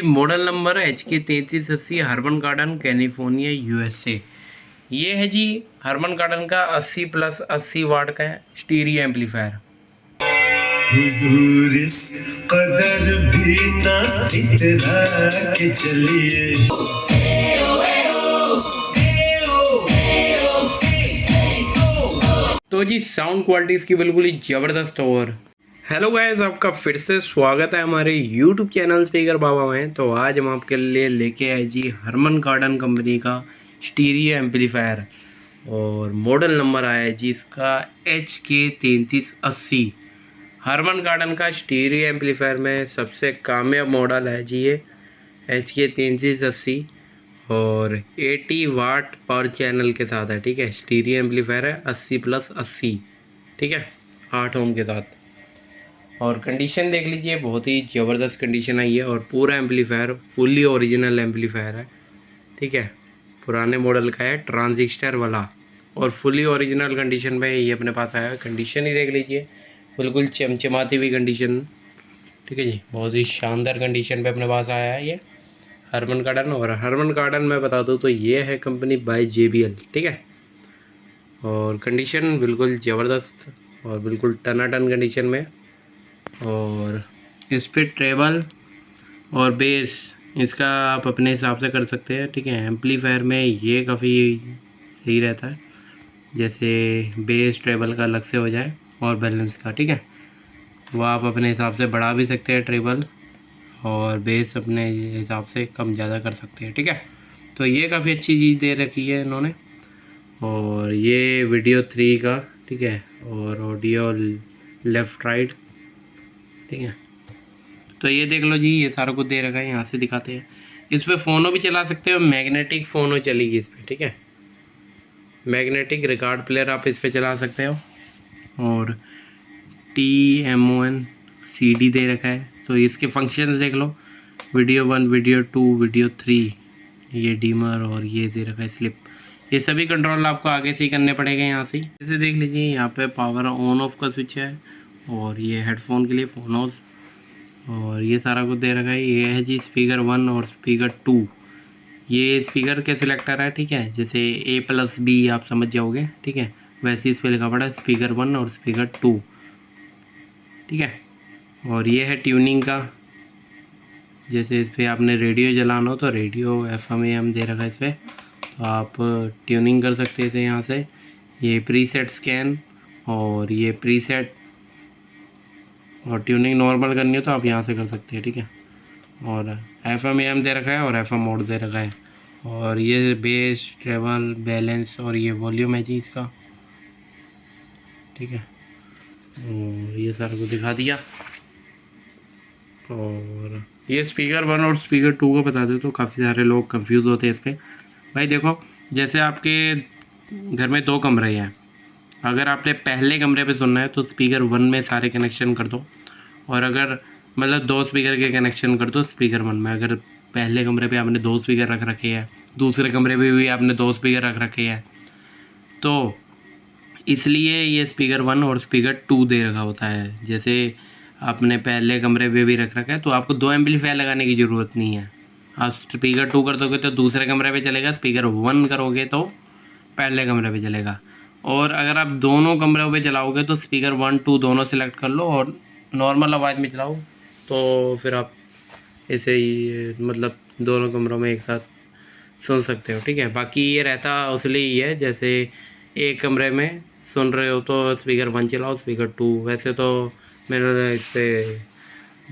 Model number HK3380 Harman garden California USA। ये है जी Hermann garden का 80+80 वाट का स्टीरियो एम्पलीफायर। हुजूर इस कदर भी ना इतरा के चलिए। तो जी साउंड क्वालिटी इसकी बिल्कुल ही ज़बरदस्त। और हेलो गाइस, आपका फिर से स्वागत है हमारे YouTube चैनल स्पीकर बाबा में। तो आज हम आपके लिए लेके आए जी हर्मन गार्डन कंपनी का स्टीरियो एम्पलीफायर और मॉडल नंबर आया है जी इसका HK3380। हर्मन गार्डन का स्टीरियो एम्पलीफायर में सबसे कामयाब मॉडल है जी ये HK3380 और 80 वाट पर चैनल के साथ है। ठीक है, स्टीरियो एम्पलीफायर है 80+80। ठीक है, 8 ओम के साथ। और कंडीशन देख लीजिए, बहुत ही ज़बरदस्त कंडीशन आई है। और पूरा एम्पलीफायर फुल्ली ओरिजिनल एम्पलीफायर है। ठीक है, पुराने मॉडल का है, ट्रांजिस्टर वाला, और फुल्ली ओरिजिनल कंडीशन में ये अपने पास आया है। कंडीशन ही देख लीजिए, बिल्कुल चमचमाती हुई कंडीशन। ठीक है जी, बहुत ही शानदार कंडीशन पे अपने पास आया है ये हर्मन गार्डन। और हर्मन गार्डन मैं बता दूँ तो ये है कंपनी बाय JBL। ठीक है, और कंडीशन बिल्कुल ज़बरदस्त और बिल्कुल टनाटन कंडीशन में। और इस पर ट्रेबल और बेस इसका आप अपने हिसाब से कर सकते हैं। ठीक है, एम्पलीफायर में ये काफ़ी सही रहता है, जैसे बेस ट्रेबल का अलग से हो जाए और बैलेंस का। ठीक है, वो आप अपने हिसाब से बढ़ा भी सकते हैं ट्रेबल, और बेस अपने हिसाब से कम ज़्यादा कर सकते हैं। ठीक है, तो ये काफ़ी अच्छी चीज़ दे रखी है इन्होंने। और ये वीडियो 3 का, ठीक है, और ऑडियो लेफ़्ट राइट। ठीक है, तो ये देख लो जी, ये सारा कुछ दे रखा है। यहाँ से दिखाते हैं, इस पर फ़ोनो भी चला सकते हो, मैग्नेटिक फ़ोनो चलेगी इस पर। ठीक है, मैग्नेटिक रिकॉर्ड प्लेयर आप इस पर चला सकते हो। और TMON CD दे रखा है। तो इसके फंक्शन देख लो, वीडियो 1, वीडियो 2, वीडियो 3, ये डीमर और ये दे रखा है स्लिप। ये सभी कंट्रोल आपको आगे से ही करने पड़ेंगे यहाँ से। जैसे देख लीजिए, यहाँ पे पावर ऑन ऑफ का स्विच है, और ये हेडफोन के लिए फोन ऑफ, और ये सारा कुछ दे रखा है। ये है जी स्पीकर 1 और स्पीकर 2, ये स्पीकर के सिलेक्टर है। ठीक है, जैसे A+B आप समझ जाओगे। ठीक है, वैसे इस पर लिखा पड़ा है स्पीकर 1 और स्पीकर 2। ठीक है, और ये है ट्यूनिंग का, जैसे इस पर आपने रेडियो चलाना हो तो रेडियो FM AM दे रखा है इस पर, तो आप ट्यूनिंग कर सकते हैं इसे यहाँ से। ये प्रीसेट स्कैन, और ये प्रीसेट, और ट्यूनिंग नॉर्मल करनी हो तो आप यहाँ से कर सकते हैं। ठीक है, और FM AM दे रखा है और FM मोड दे रखा है। और ये बेस ट्रेवल बैलेंस और ये वॉल्यूम है जी इसका। ठीक है, और ये सारा कुछ दिखा दिया। और ये स्पीकर 1 और स्पीकर 2 को बता दो, तो काफ़ी सारे लोग कंफ्यूज होते हैं इस पर। भाई देखो, जैसे आपके घर में 2 कमरे हैं, अगर आपने पहले कमरे पे सुनना है तो स्पीकर 1 में सारे कनेक्शन कर दो, और अगर मतलब 2 स्पीकर के कनेक्शन कर दो स्पीकर 1 में। अगर पहले कमरे पे आपने 2 स्पीकर रख रखे हैं, दूसरे कमरे पे भी आपने 2 स्पीकर रख रखे हैं, तो इसलिए ये स्पीकर 1 और स्पीकर 2 दे रखा होता है। जैसे आपने पहले कमरे पे भी रख रखा है तो आपको 2 एम्पलीफायर लगाने की ज़रूरत नहीं है। आप स्पीकर 2 कर दोगे तो दूसरे कमरे पे चलेगा, स्पीकर 1 करोगे तो पहले कमरे पे चलेगा। और अगर आप दोनों कमरों पे चलाओगे तो स्पीकर 1 2 दोनों सेलेक्ट कर लो और नॉर्मल आवाज़ में चलाओ, तो फिर आप ऐसे ही मतलब दोनों कमरों में एक साथ सुन सकते हो। ठीक है, बाकी ये रहता उसलिए ही है, जैसे एक कमरे में सुन रहे हो तो स्पीकर 1 चलाओ, स्पीकर 2। वैसे तो मैंने इस पर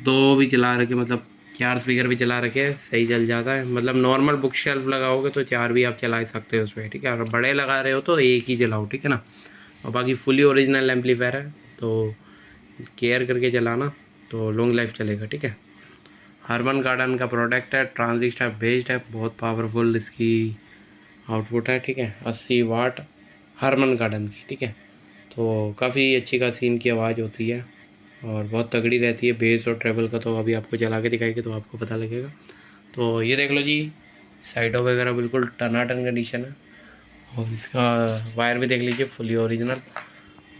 2 भी चला रखे, मतलब 4 स्पीकर भी चला रखे, सही चल जाता है। मतलब नॉर्मल बुक शेल्फ लगाओगे तो 4 भी आप चला सकते हो उस पर। ठीक है, अगर बड़े लगा रहे हो तो एक ही चलाओ। ठीक है ना, और बाकी फुली ओरिजिनल एम्पलीफायर है, तो केयर करके चलाना, तो लॉन्ग लाइफ चलेगा। ठीक है, हर्मन गार्डन का प्रोडक्ट है, ट्रांजिस्टर बेस्ड है, बहुत पावरफुल इसकी आउटपुट है। ठीक है, 80 वाट हर्मन गार्डन की। ठीक है, तो काफ़ी अच्छी खासी इनकी आवाज़ होती है और बहुत तगड़ी रहती है। बेस और ट्रेबल का तो अभी आपको चला के दिखाएगी तो आपको पता लगेगा। तो ये देख लो जी, साइडों वगैरह बिल्कुल टनाटन कंडीशन है, और इसका वायर भी देख लीजिए फुली ओरिजिनल,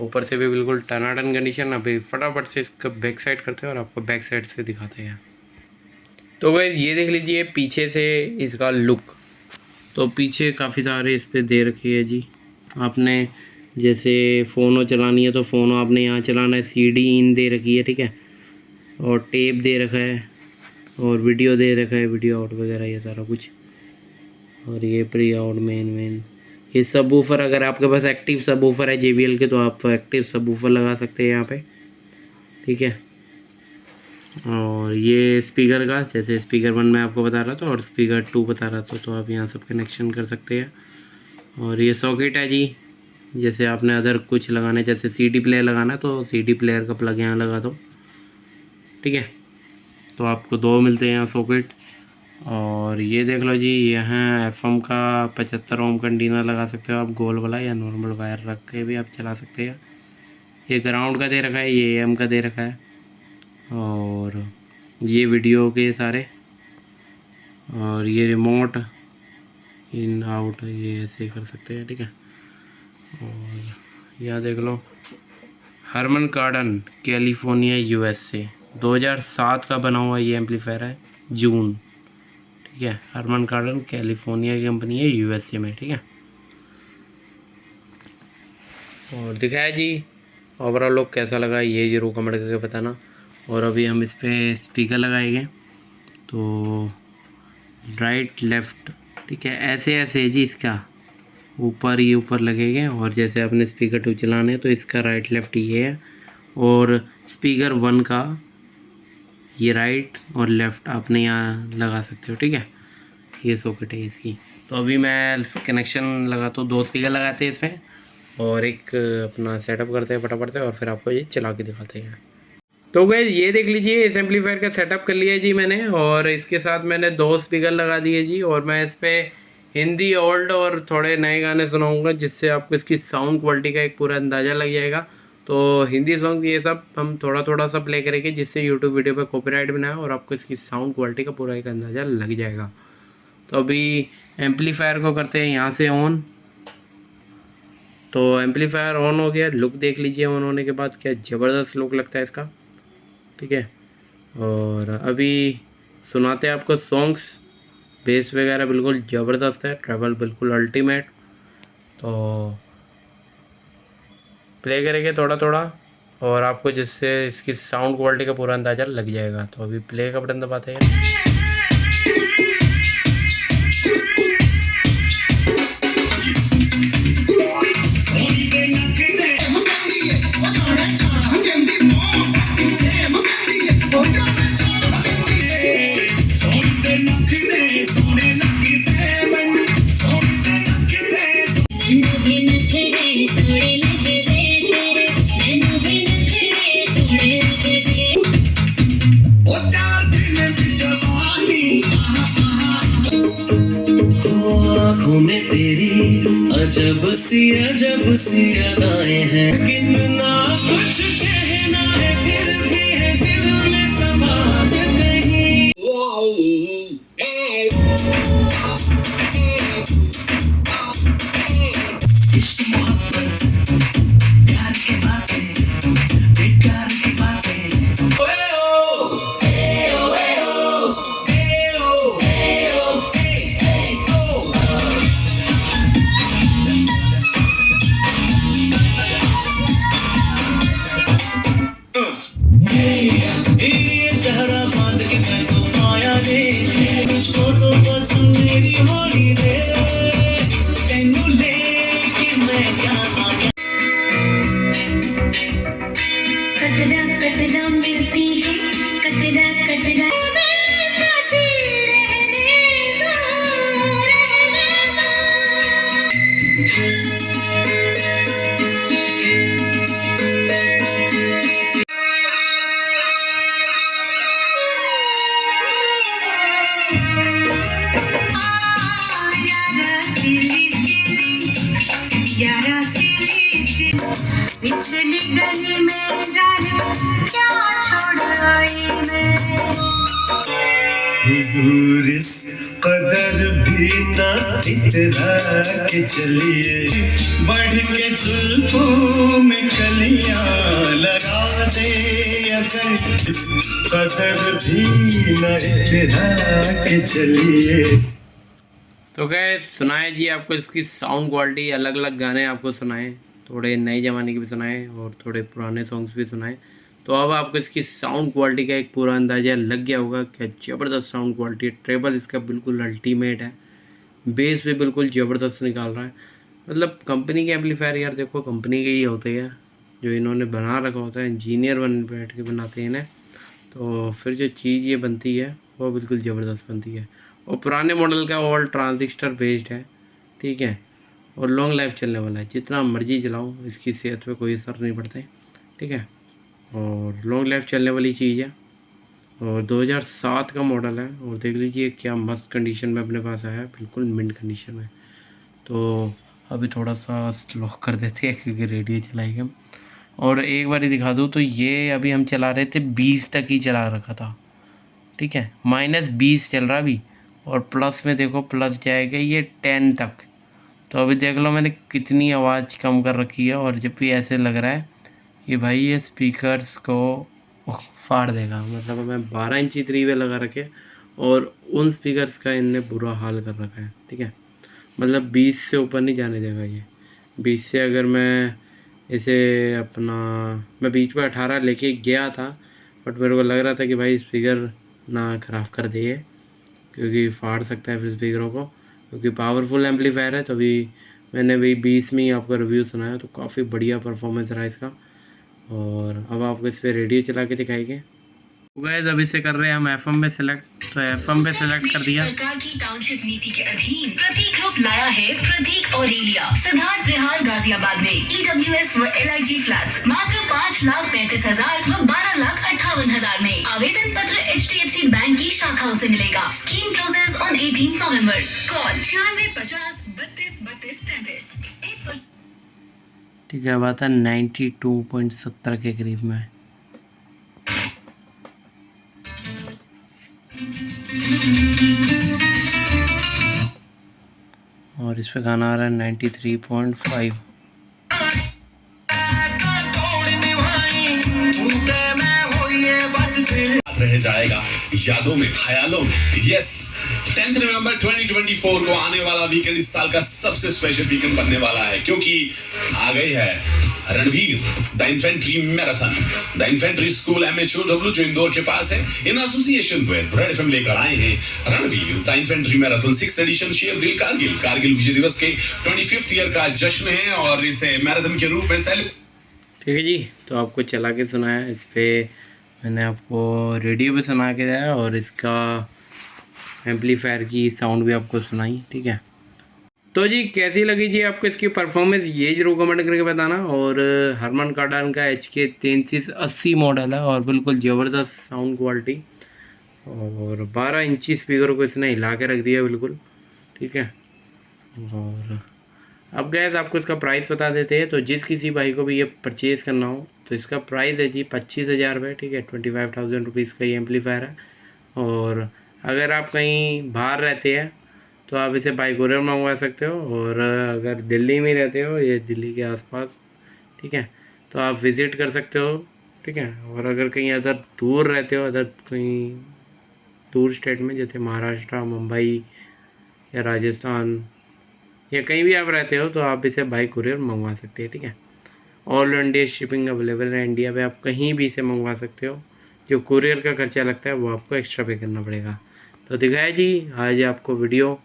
ऊपर से भी बिल्कुल टनाटन कंडीशन। अभी फटाफट से इसका बैक साइड करते हैं और आपको बैक साइड से दिखाते हैं। तो गाइस ये देख लीजिए पीछे से इसका लुक। तो पीछे काफ़ी सारे इस पे दे रखी है जी। आपने जैसे फ़ोनो चलानी है तो फ़ोनो आपने यहाँ चलाना है, CD इन दे रखी है, ठीक है। और टेप दे रखा है और वीडियो दे रखा है, वीडियो आउट वगैरह ये सारा कुछ। और ये प्री आउट मेन ये सब वूफर, अगर आपके पास एक्टिव सब वूफर है JBL के तो आप एक्टिव सब वूफर लगा सकते हैं यहाँ पे, ठीक है। और ये स्पीकर का, जैसे स्पीकर 1 मैं आपको बता रहा था और स्पीकर 2 बता रहा था, तो आप यहाँ सब कनेक्शन कर सकते हैं। और ये सॉकेट है जी, जैसे आपने अदर कुछ लगाना है, जैसे CD प्लेयर लगाना है तो CD प्लेयर का प्लग यहाँ लगा दो, ठीक है। तो आपको 2 मिलते हैं यहाँ सॉकेट। और ये देख लो जी, यहाँ FM का 75 ओम कंटेनर लगा सकते हो आप, गोल वाला, या नॉर्मल वायर रख के भी आप चला सकते हैं। ये ग्राउंड का दे रखा है, ये AM का दे रखा है। और ये वीडियो के सारे, और ये रिमोट इन आउट ये ऐसे कर सकते हैं, ठीक है। और यहाँ देख लो हरमन कार्डन कैलिफोर्निया USA 2007 का बना हुआ ये एम्पलीफायर है, जून, ठीक है। हरमन कार्डन कैलिफोर्निया की कंपनी है USA में, ठीक है। और दिखाया जी ओवरऑल लुक कैसा लगा ये ज़रूर कमेंट करके बताना। और अभी हम इस पर स्पीकर लगाएंगे, तो राइट लेफ़्ट, ठीक है, ऐसे ऐसे जी, इसका ऊपर ये ऊपर लगेंगे। और जैसे आपने स्पीकर 2 चलाने तो इसका राइट लेफ़्ट ये है, और स्पीकर 1 का ये राइट और लेफ़्ट आपने यहाँ लगा सकते हो, ठीक है। ये सॉकेट है इसकी। तो अभी मैं कनेक्शन लगाता हूँ, 2 स्पीकर लगाते हैं इसमें और एक अपना सेटअप करते हैं फटाफट से, और फिर आपको ये चला के दिखाते हैं। तो गाइस ये देख लीजिए इस एम्पलीफायर का सेटअप कर लिया जी मैंने, और इसके साथ मैंने 2 स्पीकर लगा दिए जी। और मैं इस पर हिंदी ओल्ड और थोड़े नए गाने सुनाऊंगा, जिससे आपको इसकी साउंड क्वालिटी का एक पूरा अंदाज़ा लग जाएगा। तो हिंदी सॉन्ग ये सब हम थोड़ा थोड़ा सा प्ले करेंगे, जिससे यूट्यूब वीडियो पे कॉपीराइट बनाए और आपको इसकी साउंड क्वालिटी का पूरा एक अंदाज़ा लग जाएगा। तो अभी एम्पलीफायर को करते हैं यहाँ से ऑन। तो एम्पलीफायर ऑन हो गया, लुक देख लीजिए ऑन होने के बाद क्या ज़बरदस्त लुक लगता है इसका, ठीक है। और अभी सुनाते हैं आपको सॉन्ग्स, बेस वगैरह बिल्कुल ज़बरदस्त है, ट्रैवल बिल्कुल अल्टीमेट। तो प्ले करेंगे थोड़ा थोड़ा और आपको जिससे इसकी साउंड क्वालिटी का पूरा अंदाज़ा लग जाएगा। तो अभी प्ले का बटन दबाते हैं। आँखों में तेरी अजब सी अदाएं हैं, कितना कुछ कहना है फिर भी है दिल में समाज कहीं। इश्क मोहब्बत प्यार की बातें, बेकार की बातें। ओए ओ, ए ओ, ए ओ, ए ओ, ए ओ, ए ओ। ये सहरा बांध के मैं तो आया रे, मुझको तो बस मेरी होली रे, तेनू लेके मैं जाना। कतरा कतरा मिलती है, कतरा कतरा पास रहने दो, रहने यारा सिली पिछली गली में जाने क्या छोड़ आई मैं। हुजूर इस कदर भी ना इतरा के चलिए, बढ़ के जुल्फों में कलियां लगा दे अगर, इस कदर भी ना इतरा के चलिए। तो गैस सुनाए जी आपको इसकी साउंड क्वालिटी, अलग अलग गाने आपको सुनाए, थोड़े नए ज़माने के भी सुनाए और थोड़े पुराने सॉन्ग्स भी सुनाए। तो अब आपको इसकी साउंड क्वालिटी का एक पूरा अंदाज़ा लग गया होगा, क्या ज़बरदस्त साउंड क्वालिटी है। ट्रेबल इसका बिल्कुल अल्टीमेट है, बेस भी बिल्कुल ज़बरदस्त निकाल रहा है। मतलब कंपनी के एम्पलीफायर यार देखो कंपनी के ही होते हैं, जो इन्होंने बना रखा होता है, इंजीनियर बन बैठ के बनाते हैं इन्हें, तो फिर जो चीज़ ये बनती है वो बिल्कुल ज़बरदस्त बनती है। और पुराने मॉडल का ऑल ट्रांजिस्टर बेस्ड है, ठीक है, और लॉन्ग लाइफ चलने वाला है, जितना मर्जी चलाओ इसकी सेहत पे कोई असर नहीं पड़ता है, ठीक है, और लॉन्ग लाइफ चलने वाली चीज़ है। और 2007 का मॉडल है और देख लीजिए क्या मस्त कंडीशन में अपने पास आया है, बिल्कुल मिंट कंडीशन में। तो अभी थोड़ा सा स्लो कर देते हैं क्योंकि रेडियो चलाएंगे हम। और एक बार दिखा दूँ तो ये अभी हम चला रहे थे 20 तक ही चला रखा था, ठीक है, -20 चल रहा अभी, और प्लस में देखो प्लस जाएगा ये 10 तक। तो अभी देख लो मैंने कितनी आवाज़ कम कर रखी है, और जब भी ऐसे लग रहा है कि भाई ये स्पीकर्स को फाड़ देगा। मतलब मैं 12 इंची 3 वे लगा रखे और उन स्पीकर्स का इनने बुरा हाल कर रखा है, ठीक है, मतलब 20 से ऊपर नहीं जाने देगा ये। 20 से अगर मैं इसे अपना, मैं बीच में 18 लेके गया था, बट मेरे को लग रहा था कि भाई स्पीकर ना ख़राब कर दे ये, क्योंकि फाड़ सकता है फिर स्पीकरों को, क्योंकि पावरफुल एम्पलीफायर है। तो अभी मैंने भी 20 में ही आपका रिव्यू सुनाया, तो काफ़ी बढ़िया परफॉर्मेंस रहा इसका। और अब आपको इस पर रेडियो चला के दिखाएंगे। गाइस अभी से कर रहे हैं हम एफएम में सेलेक्ट, तो एफएम पे सेलेक्ट कर दिया। सरकार की टाउनशिप नीति के अधीन प्रतीक ग्रुप लाया है प्रतीक ऑरेलिया, सिद्धार्थ विहार गाजियाबाद में EWS व LIG फ्लैट्स मात्र 5,35,000 व 12,58,000 में। आवेदन पत्र HDFC बैंक की शाखाओं से मिलेगा। Scheme closes on 18 November. Call 9650 32 32 33। ठीक है, बात है 92.70 के करीब में। और इस पे गाना आ रहा है 93.5। रह जाएगा यादों में, ख्यालों में। यस, 10 नवंबर 2024 को आने वाला वीकेंड इस साल का सबसे स्पेशल वीकेंड बनने वाला है, क्योंकि आ गई है Ranveer the infantry marathon. The infantry school MHOW जो इंदौर के पास है, in association with red FM लेकर आए हैं Ranveer the infantry marathon 6th edition. शेयर दिल कारगिल, कारगिल विजय दिवस के 25th ईयर का जश्न है और इसे मैराथन के रूप में ठीक है जी, तो आपको चला के सुनाया, इस पर मैंने आपको रेडियो भी सुना के दिया और इसका एम्पलीफायर की साउंड भी आपको सुनाई, ठीक है। तो जी कैसी लगी जी आपको इसकी परफॉर्मेंस, ये जरूर कमेंट करके बताना। और हरमन कार्डान का HK 3380 मॉडल है और बिल्कुल ज़बरदस्त साउंड क्वालिटी, और 12 इंची स्पीकर को इसने हिला के रख दिया बिल्कुल, ठीक है। और अब गैस आपको इसका प्राइस बता देते हैं। तो जिस किसी भाई को भी ये परचेज़ करना हो तो इसका प्राइस है जी 25,000 रुपये, ठीक है, 25,000 रुपीज़ का ये एम्पलीफायर है। और अगर आप कहीं बाहर रहते हैं तो आप इसे बाई कुरियर मंगवा सकते हो, और अगर दिल्ली में रहते हो या दिल्ली के आसपास, ठीक है, तो आप विज़िट कर सकते हो, ठीक है। और अगर कहीं अदर दूर रहते हो, अदर कहीं दूर स्टेट में, जैसे महाराष्ट्र, मुंबई या राजस्थान या कहीं भी आप रहते हो, तो आप इसे बाई कुरियर मंगवा सकते हैं, ठीक है। ऑल इंडिया शिपिंग अवेलेबल है, इंडिया में आप कहीं भी इसे मंगवा सकते हो। जो कुरियर का खर्चा लगता है वो आपको एक्स्ट्रा पे करना पड़ेगा। तो दिखाया जी आज आपको वीडियो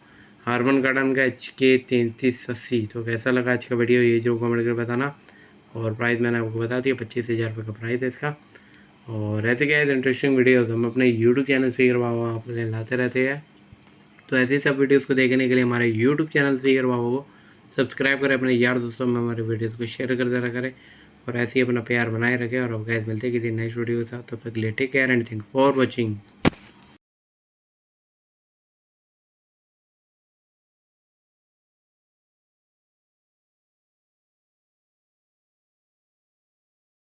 हरमन कार्डान का HK 3380। तो कैसा लगा आज का वीडियो ये जो कमेंट करके बताना। और प्राइस मैंने आपको बता दिया, 25,000 रुपये का प्राइस है इसका। और ऐसे क्या है इंटरेस्टिंग वीडियो हम अपने यूट्यूब चैनल स्पीकर बाबा आप लाते रहते हैं। तो ऐसे सब वीडियोस को देखने के लिए हमारे यूट्यूब चैनल स्पीकर बाबा को सब्सक्राइब करें, अपने यार दोस्तों में हमारे वीडियोस को शेयर करते रहा करें, और ऐसे ही अपना प्यार बनाए रखें। और अब गैस मिलते हैं किसी नेक्स्ट वीडियो के साथ, तब तक के लिए take care and thanks for watching.